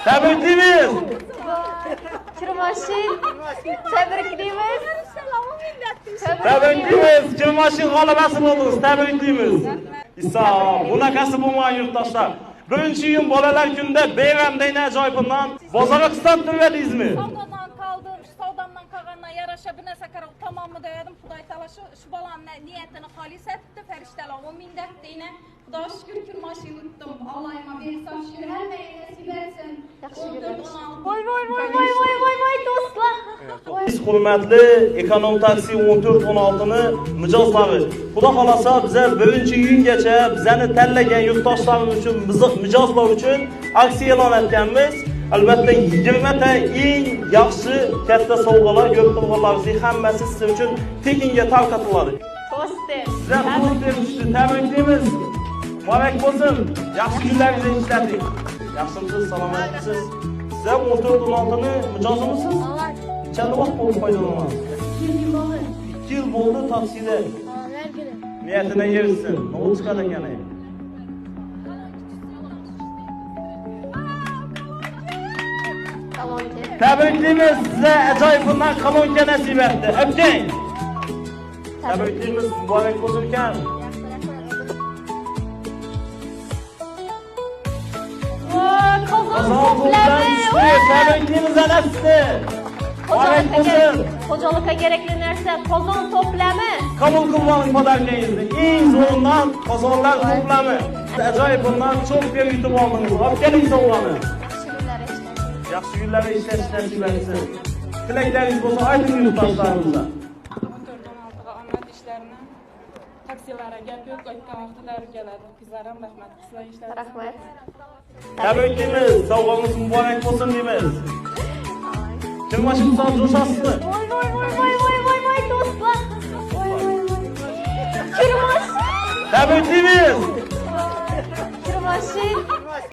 Tebrikliyiz. Kirmaşin. Tebrikliyiz. Tebrikliyiz. Kirmaşin g'alabasi bo'ldingiz. Tebrikliyiz. İsa, bunaqasi bo'lmagan yurtdoshlar. Birinchi iyun bolalar kunida bayramdayna ajoyibdan bozorga qistab turadingizmi? Savdodan qoldim, savdomdan qolgandan yarasha bir narsa qarab tamommi dedim. Xudoy taolo shu bolamning niyatini xolis etdi. Farishtalar o'mindak deyna. Xudo shukr kirmaşin yutdim. Allohim bersa shukr hammaga nasib etsin. Yaxshi ko'ramiz. Voy do'stlar. Biz hurmatli ekonom taksi 14-16 ni mijozlari. Xudo xolasa biza 1-iyungacha bizani tanlagan yurtdoshlarimiz uchun, mijozlar uchun aksiya e'lon etganmiz. Albatta 20 ta eng yaxshi katta sovg'alar, yo'qotuvlarning hammasi siz uchun tekinga tarqatiladi. To'sti. Sizlar qo'lingizga tabriklaymiz. Muborak bo'lsin. Yaxshi kunlaringizni ishlating. Yaxshimisiz, salomatsiz. Sizlar 14-16 ni mijozimisiz? Qancha vaqt bo'ldi foydalanasiz? 2 yil bo'ldi taksida. Niyatini yersin. Nima chiqadi ekan? Tebriklaymiz. Size ajoyib bundan kolonka nasib etdi. Öpkeng. Tebriklaymiz. Muborak bo'lsin ekan. Qozon to'plami. Tebriklaymiz anasi. Muborak bo'lsin. Xo'jalikka kerakli narsa qozon to'plami. Qabul qilmoqlik podarkangizni. Eng zo'ridan qozonlar to'plami. Ajoyib bundan çok bir yutib oldingiz. Olib keling sovg'ani. Yaxshi kunlarda ishlash nasib etsin. Tilaklaringiz bo'lsa ayting yurtdoshlarimizga. 14-16 ga omad ishlarini taksilarga gap yo'q, aytgan vaqtlari keladi. Bizlar ham rahmat. Sizlar ishlar. Rahmat. Tabriklaymiz. Sovg'amiz muborak bo'lsin deymiz. Kirmaşin sağ coşasızmı? Voy do'stlar. Kirmaşin. Tebriklaymiz.